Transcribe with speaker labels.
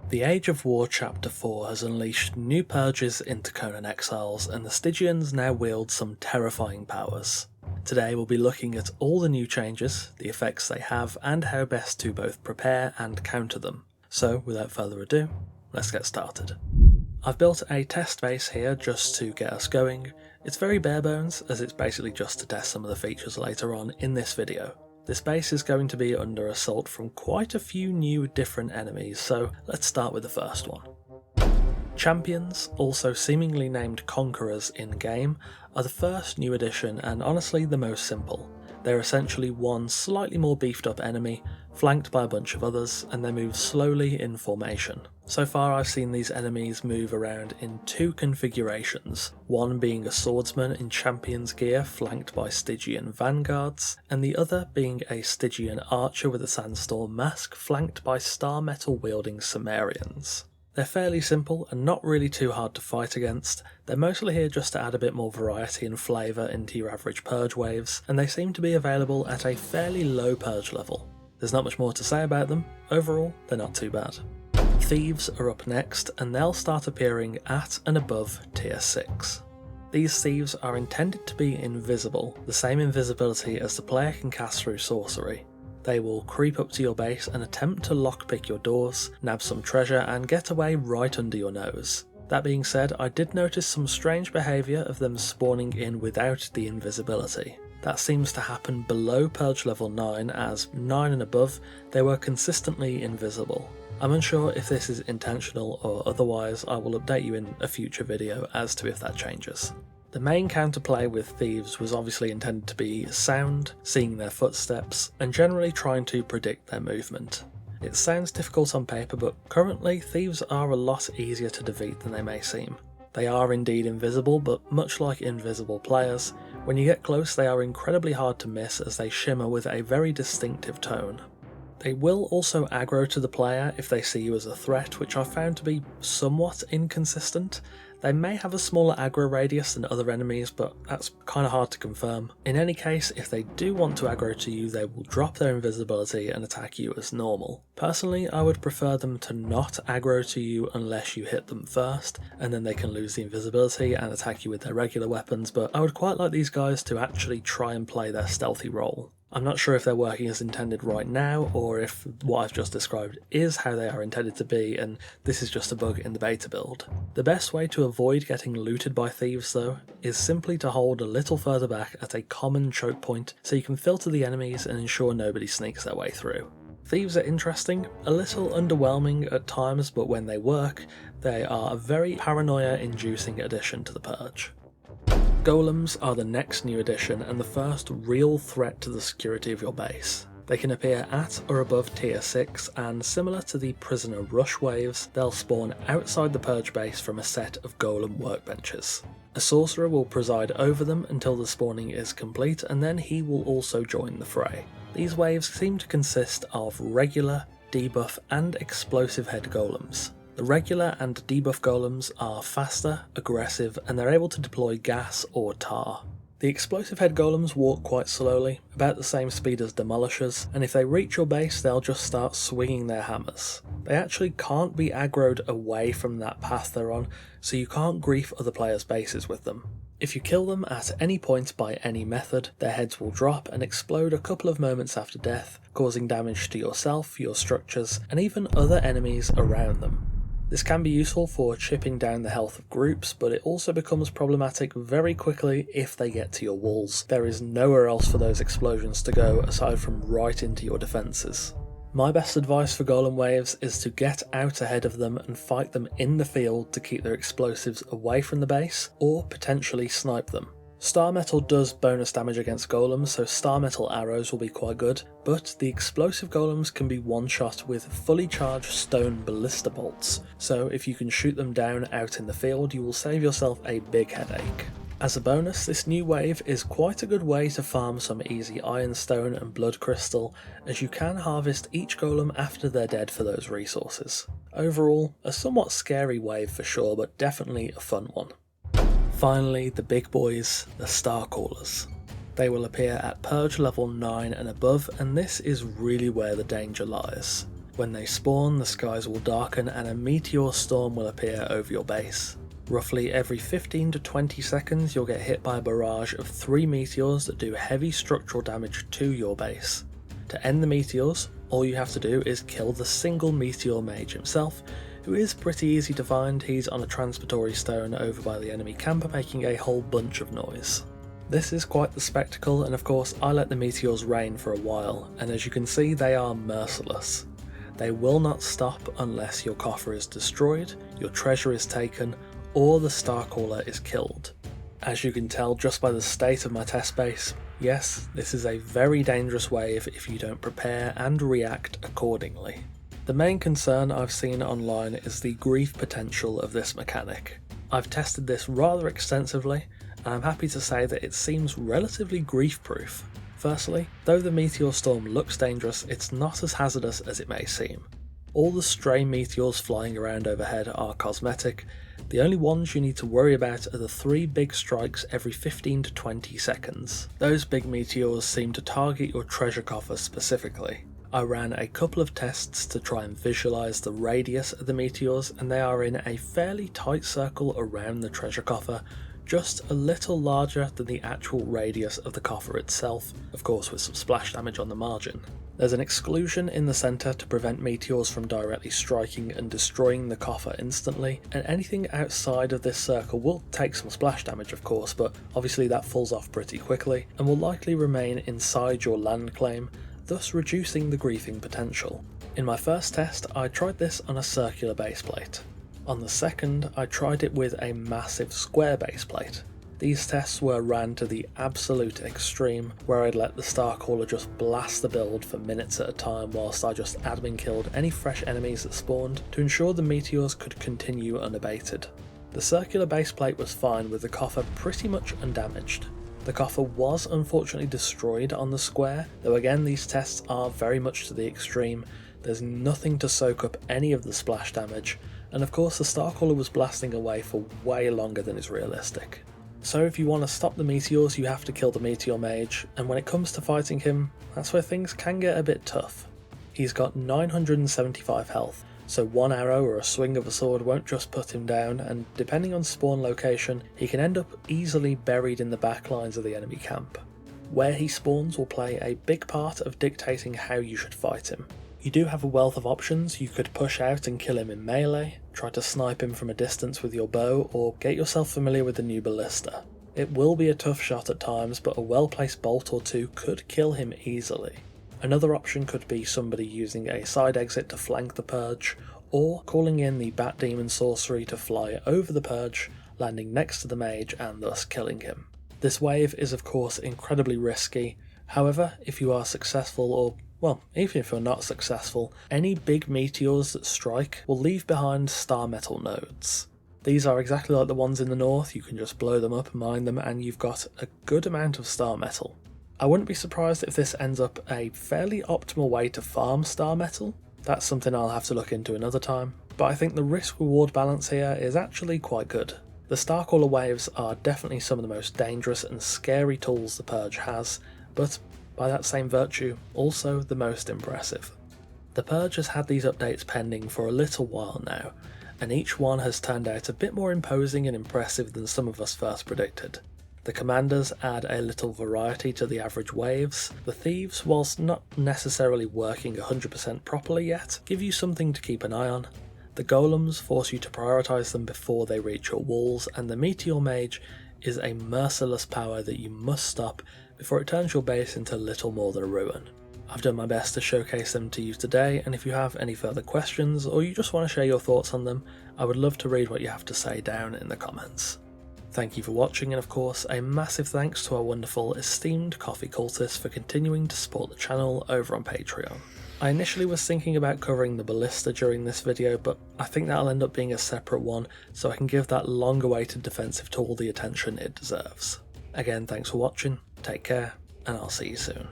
Speaker 1: The Age of War Chapter 4 has unleashed new purges into Conan Exiles, and the Stygians now wield some terrifying powers. Today we'll be looking at all the new changes, the effects they have, and how best to both prepare and counter them. So without further ado, let's get started. I've built a test base here just to get us going. It's very bare bones, as it's basically just to test some of the features later on in this video. This base is going to be under assault from quite a few new different enemies, so let's start with the first one. Champions, also seemingly named Conquerors in-game, are the first new addition and honestly the most simple. They're essentially one slightly more beefed up enemy, flanked by a bunch of others, and they move slowly in formation. So far I've seen these enemies move around in two configurations, one being a swordsman in Champion's gear flanked by Stygian vanguards, and the other being a Stygian archer with a sandstorm mask flanked by star metal wielding Cimmerians. They're fairly simple and not really too hard to fight against. They're mostly here just to add a bit more variety and flavour into your average purge waves, and they seem to be available at a fairly low purge level. There's not much more to say about them. Overall, they're not too bad. Thieves are up next, and they'll start appearing at and above tier 6. These thieves are intended to be invisible, the same invisibility as the player can cast through sorcery. They will creep up to your base and attempt to lockpick your doors, nab some treasure and get away right under your nose. That being said, I did notice some strange behaviour of them spawning in without the invisibility. That seems to happen below Purge level 9, as 9 and above they were consistently invisible. I'm unsure if this is intentional or otherwise. I will update you in a future video as to if that changes. The main counterplay with Thieves was obviously intended to be sound, seeing their footsteps, and generally trying to predict their movement. It sounds difficult on paper, but currently Thieves are a lot easier to defeat than they may seem. They are indeed invisible, but much like invisible players, when you get close they are incredibly hard to miss as they shimmer with a very distinctive tone. They will also aggro to the player if they see you as a threat, which I found to be somewhat inconsistent. They may have a smaller aggro radius than other enemies, but that's kind of hard to confirm. In any case, if they do want to aggro to you, they will drop their invisibility and attack you as normal. Personally, I would prefer them to not aggro to you unless you hit them first, and then they can lose the invisibility and attack you with their regular weapons, but I would quite like these guys to actually try and play their stealthy role. I'm not sure if they're working as intended right now, or if what I've just described is how they are intended to be, and this is just a bug in the beta build. The best way to avoid getting looted by thieves though, is simply to hold a little further back at a common choke point so you can filter the enemies and ensure nobody sneaks their way through. Thieves are interesting, a little underwhelming at times, but when they work, they are a very paranoia-inducing addition to the Purge. Golems are the next new addition and the first real threat to the security of your base. They can appear at or above tier 6, and similar to the prisoner rush waves, they'll spawn outside the Purge base from a set of golem workbenches. A sorcerer will preside over them until the spawning is complete, and then he will also join the fray. These waves seem to consist of regular, debuff and explosive head golems. The regular and debuff golems are faster, aggressive, and they're able to deploy gas or tar. The explosive head golems walk quite slowly, about the same speed as demolishers, and if they reach your base they'll just start swinging their hammers. They actually can't be aggroed away from that path they're on, so you can't grief other players' bases with them. If you kill them at any point by any method, their heads will drop and explode a couple of moments after death, causing damage to yourself, your structures, and even other enemies around them. This can be useful for chipping down the health of groups, but it also becomes problematic very quickly if they get to your walls. There is nowhere else for those explosions to go aside from right into your defences. My best advice for golem waves is to get out ahead of them and fight them in the field to keep their explosives away from the base, or potentially snipe them. Star metal does bonus damage against golems, so star metal arrows will be quite good, but the explosive golems can be one-shot with fully charged stone ballista bolts, so if you can shoot them down out in the field you will save yourself a big headache. As a bonus, this new wave is quite a good way to farm some easy ironstone and blood crystal, as you can harvest each golem after they're dead for those resources. Overall, a somewhat scary wave for sure, but definitely a fun one. Finally, the big boys, the Starcallers. They will appear at Purge level 9 and above, and this is really where the danger lies. When they spawn, the skies will darken and a meteor storm will appear over your base. Roughly every 15 to 20 seconds you'll get hit by a barrage of 3 meteors that do heavy structural damage to your base. To end the meteors, all you have to do is kill the single meteor mage himself, who is pretty easy to find. He's on a transitory stone over by the enemy camp making a whole bunch of noise. This is quite the spectacle, and of course I let the meteors rain for a while, and as you can see they are merciless. They will not stop unless your coffer is destroyed, your treasure is taken, or the Starcaller is killed. As you can tell just by the state of my test base, yes, this is a very dangerous wave if you don't prepare and react accordingly. The main concern I've seen online is the grief potential of this mechanic. I've tested this rather extensively, and I'm happy to say that it seems relatively grief-proof. Firstly, though the meteor storm looks dangerous, it's not as hazardous as it may seem. All the stray meteors flying around overhead are cosmetic. The only ones you need to worry about are the 3 big strikes every 15 to 20 seconds. Those big meteors seem to target your treasure coffer specifically. I ran a couple of tests to try and visualise the radius of the meteors, and they are in a fairly tight circle around the treasure coffer, just a little larger than the actual radius of the coffer itself, of course with some splash damage on the margin. There's an exclusion in the centre to prevent meteors from directly striking and destroying the coffer instantly, and anything outside of this circle will take some splash damage of course, but obviously that falls off pretty quickly and will likely remain inside your land claim, thus reducing the griefing potential. In my first test I tried this on a circular base plate. On the second, I tried it with a massive square base plate. These tests were ran to the absolute extreme, where I'd let the Starcaller just blast the build for minutes at a time whilst I just admin killed any fresh enemies that spawned to ensure the meteors could continue unabated. The circular base plate was fine with the coffer pretty much undamaged. The coffer was unfortunately destroyed on the square, though again these tests are very much to the extreme. There's nothing to soak up any of the splash damage, and of course the Starcaller was blasting away for way longer than is realistic. So if you want to stop the meteors you have to kill the meteor mage, and when it comes to fighting him, that's where things can get a bit tough. He's got 975 health, so one arrow or a swing of a sword won't just put him down, and depending on spawn location he can end up easily buried in the back lines of the enemy camp. Where he spawns will play a big part of dictating how you should fight him. You do have a wealth of options. You could push out and kill him in melee, try to snipe him from a distance with your bow, or get yourself familiar with the new ballista. It will be a tough shot at times, but a well placed bolt or two could kill him easily. Another option could be somebody using a side exit to flank the Purge, or calling in the Bat Demon sorcery to fly over the Purge, landing next to the mage and thus killing him. This wave is of course incredibly risky. However, if you are successful, or well, even if you're not successful, any big meteors that strike will leave behind star metal nodes. These are exactly like the ones in the north. You can just blow them up, mine them, and you've got a good amount of star metal. I wouldn't be surprised if this ends up a fairly optimal way to farm star metal. That's something I'll have to look into another time, but I think the risk-reward balance here is actually quite good. The Starcaller waves are definitely some of the most dangerous and scary tools the Purge has, but by that same virtue, also the most impressive. The Purge has had these updates pending for a little while now, and each one has turned out a bit more imposing and impressive than some of us first predicted. The commanders add a little variety to the average waves. The Thieves, whilst not necessarily working 100% properly yet, give you something to keep an eye on. The Golems force you to prioritise them before they reach your walls, and the Meteor Mage is a merciless power that you must stop before it turns your base into little more than a ruin. I've done my best to showcase them to you today, and if you have any further questions or you just want to share your thoughts on them, I would love to read what you have to say down in the comments. Thank you for watching, and of course a massive thanks to our wonderful esteemed coffee cultists for continuing to support the channel over on Patreon. I initially was thinking about covering the ballista during this video, but I think that'll end up being a separate one so I can give that long awaited defensive tool the attention it deserves. Again, thanks for watching, take care, and I'll see you soon.